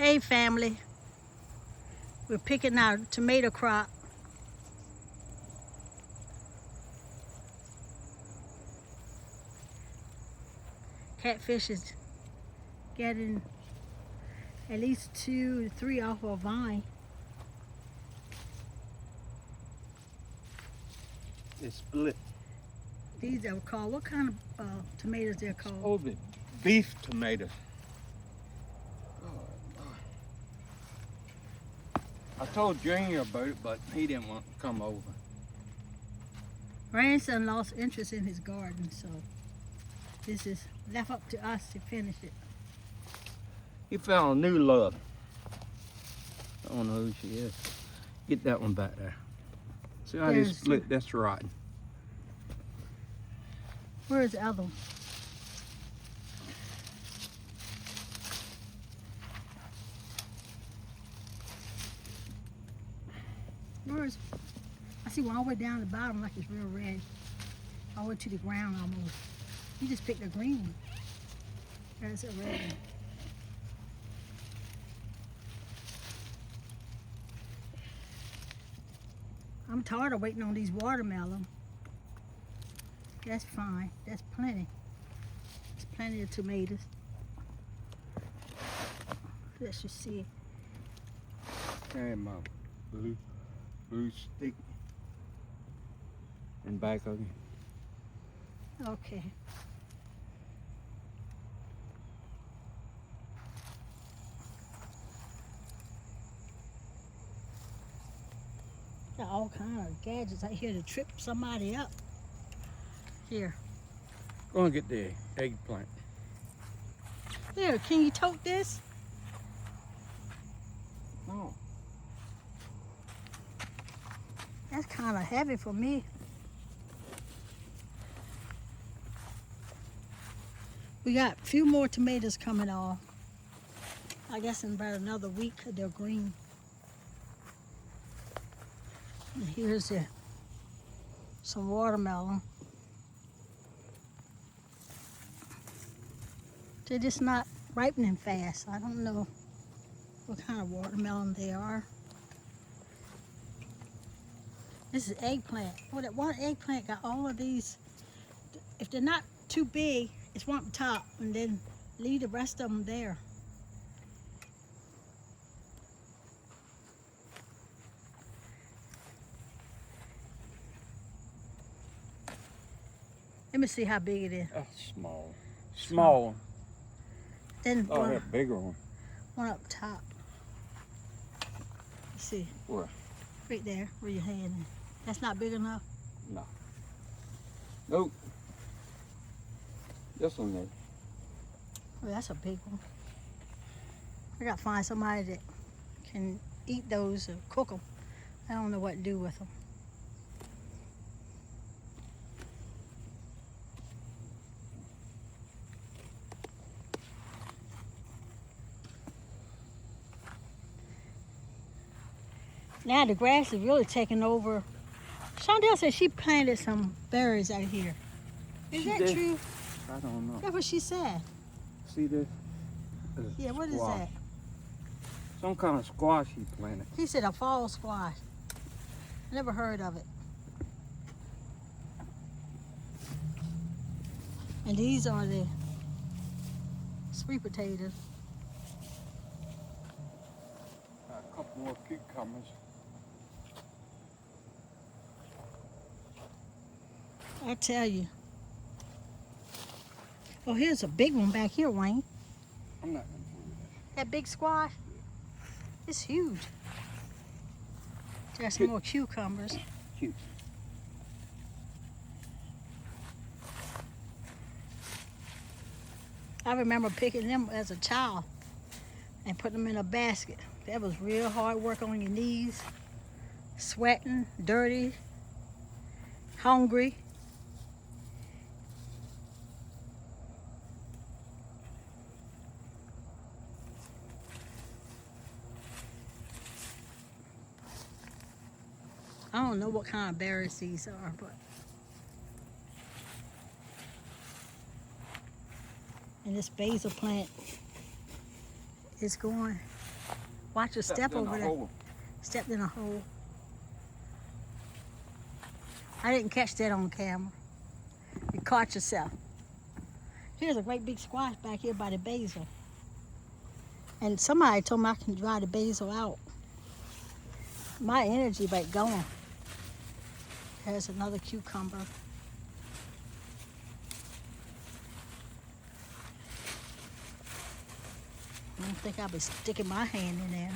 Hey family, we're picking our tomato crop. Catfish is getting at least 2 to 3 off of a vine. It's split. These are called, what kind of tomatoes they're called? Oh, the beef tomatoes. I told Junior about it, but he didn't want to come over. Grandson lost interest in his garden, so this is left up to us to finish it. He found a new love. I don't know who she is. Get that one back there. See how they split? That's right. Where is the other one? I see one all the way down the bottom like it's real red. All the way to the ground almost. You just picked a green one. There's a red one. I'm tired of waiting on these watermelon. That's fine. That's plenty. There's plenty of tomatoes. Let's just see. And my blue stick and back of you. Okay. Got all kinds of gadgets out here to trip somebody up. Here. Go and get the eggplant. Here, can you tote this? No. That's kind of heavy for me. We got a few more tomatoes coming off. I guess in about another week they're green. And here's some watermelon. They're just not ripening fast. I don't know what kind of watermelon they are. This is eggplant. Well, that one eggplant got all of these. If they're not too big, it's one up top, and then leave the rest of them there. Let me see how big it is. That's small. Small one. Then Oh, that bigger one. one up top. Let's see. Where? Right there, where your hand is. That's not big enough? No. Nope. This one there. Oh, that's a big one. I gotta find somebody that can eat those or cook them. I don't know what to do with them. Now the grass is really taking over. Shondell said she planted some berries out here. Is that true? I don't know. That's what she said. See this? Yeah, what is Squash. that? Some kind of squash he planted. He said a fall squash. Never heard of it. And these are the sweet potatoes. A couple more cucumbers. I tell you. Oh, here's a big one back here, Wayne. I'm not going to do that. That big squash? It's huge. There's some more cucumbers. Cute. I remember picking them as a child and putting them in a basket. That was real hard work on your knees, sweating, dirty, hungry. I don't know what kind of berries these are, but. And this basil plant is going Watch your step Stepped in over a there. hole. Stepped in a hole. I didn't catch that on camera. You caught yourself. Here's a great big squash back here by the basil. And somebody told me I can dry the basil out. My energy back going. There's another cucumber. I don't think I'll be sticking my hand in there.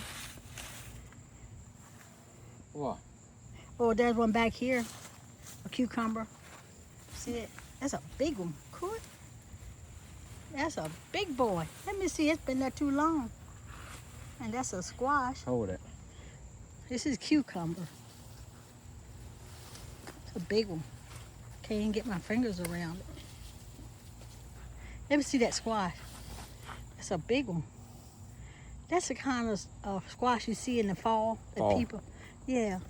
What? Oh, there's one back here. A cucumber. See it? That's a big one. Cool. That's a big boy. Let me see. It's been there too long. And that's a squash. Hold it. This is cucumber. It's a big one. Can't even get my fingers around it. Let me see that squash. That's a big one. That's the kind of squash you see in the fall. That people, yeah.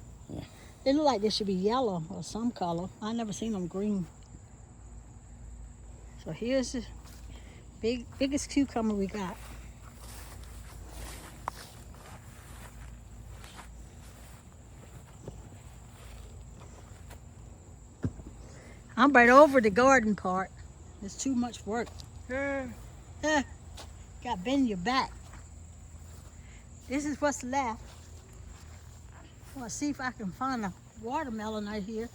They look like they should be yellow or some color. I never seen them green. So here's the biggest cucumber we got. I'm right over the garden part. It's too much work. Got bend your back. This is what's left. I want to see if I can find a watermelon right here.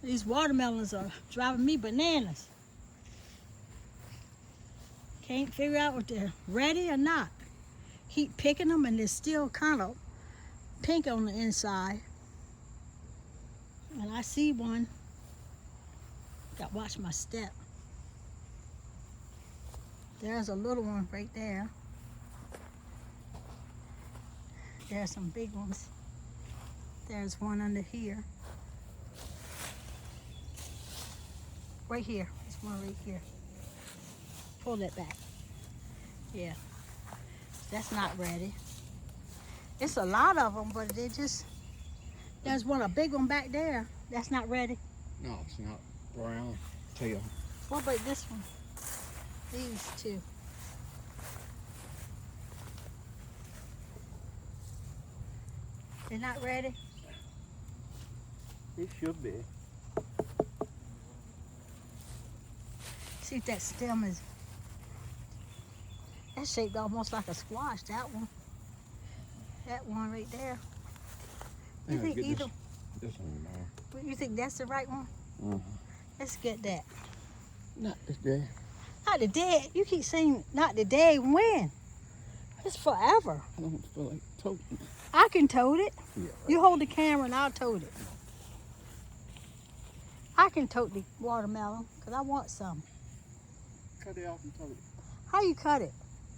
These watermelons are driving me bananas. Can't figure out if they're ready or not. Keep picking them and they're still kind of pink on the inside. And I see one. Got to watch my step. There's a little one right there. There's some big ones. There's one under here. Right here. There's one right here. Pull that back. Yeah. That's not ready. It's a lot of them, but they just... There's one, a big one back there. That's not ready. No, it's not brown. Tail. What about this one? These two. They're not ready? It should be. See if that stem is... That's shaped almost like a squash, that one. That one right there. You think either... This one more. You think that's the right one? Mm-hmm. Let's get that. Not today. Not today. You keep saying not today. When? It's forever. I don't feel like toting it. I can tote it. Yeah, right. You hold the camera and I'll tote it. I can tote the watermelon because I want some. Cut it off and tote it. How you cut it?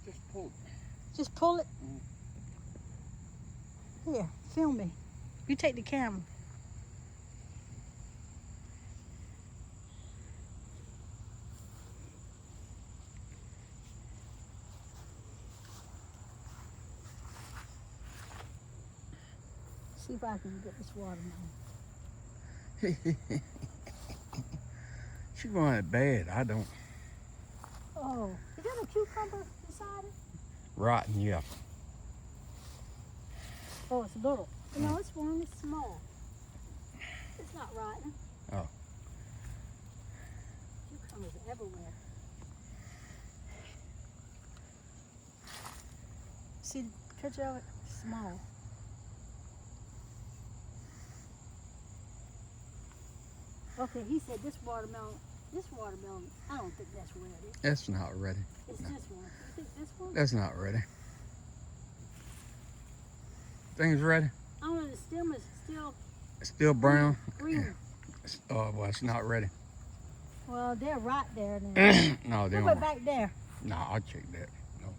Just pull it. Just pull it? Here, film me. You take the camera. See if I can get this watermelon. She want it bad. I don't. Oh, is that a cucumber inside it? Rotten, yeah. Oh, it's little. No, it's one. It's small. It's not rotten. Oh. Cucumbers are everywhere. See the picture of it? Small. Okay, he said this watermelon, I don't think that's ready. That's not ready. It's No. this one. You think this one? That's not ready. Thing's ready. I don't know, the stem is still It's still brown. green. Well, it's not ready. Well, they're right there then. No, they Look don't. back there. No, I'll check that. No.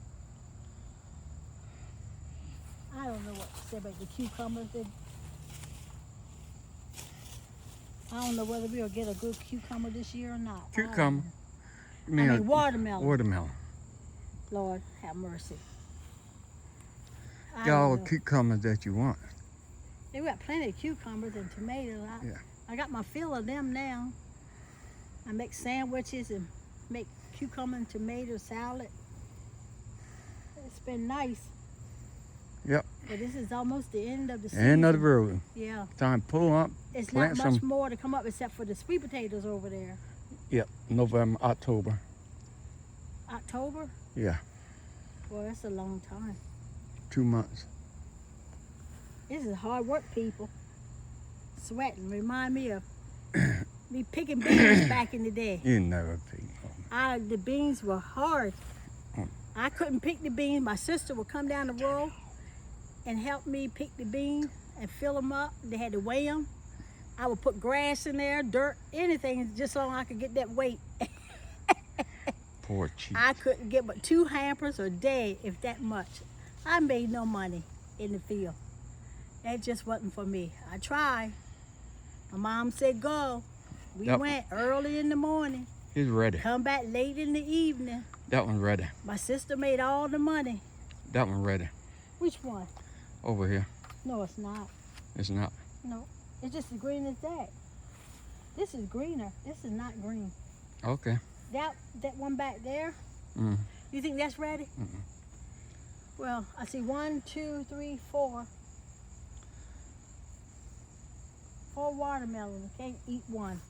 I don't know what to say about the cucumbers. I don't know whether we'll get a good cucumber this year or not. Cucumber. I mean watermelon. Watermelon. Lord, have mercy. I Get all don't the know. cucumbers that you want. They got plenty of cucumbers and tomatoes. Yeah. I got my fill of them now. I make sandwiches and make cucumber and tomato salad. It's been nice. Yep. But this is almost the end of the season. End of the road. Yeah. Time to pull up. It's Plant not much some- more to come up except for the sweet potatoes over there. Yep. November, October. October? Yeah. Boy, that's a long time. 2 months. This is hard work, people. Sweating. Remind me of me picking beans back in the day. You never pick. The beans were hard. Mm. I couldn't pick the beans. My sister would come down the road and help me pick the beans and fill them up. They had to weigh them. I would put grass in there, dirt, anything, just so I could get that weight. Poor cheap. I couldn't get but 2 hampers a day, if that much. I made no money in the field. That just wasn't for me. I tried. My mom said go. We Yep. went early in the morning, He's ready. come back late in the evening. That one ready. My sister made all the money. That one ready. Which one? Over here. No, it's not. It's not. No, it's just as green as that. This is greener. This is not green. Okay. That one back there, Mm. you think that's ready? Mm-mm. Well, I see 1, 2, 3, 4. 4 watermelons. Can't eat one.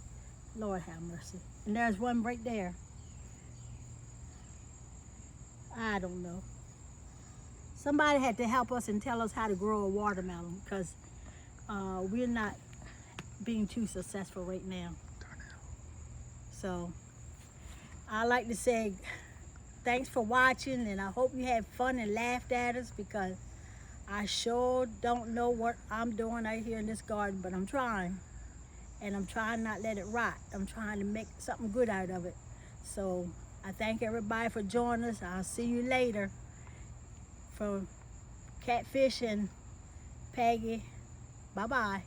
Lord have mercy. And there's one right there. I don't know. Somebody had to help us and tell us how to grow a watermelon because we're not being too successful right now. So I like to say thanks for watching, and I hope you had fun and laughed at us because I sure don't know what I'm doing out here in this garden, but I'm trying. And I'm trying not to let it rot. I'm trying to make something good out of it. So I thank everybody for joining us. I'll see you later. From Catfish and Peggy, bye-bye.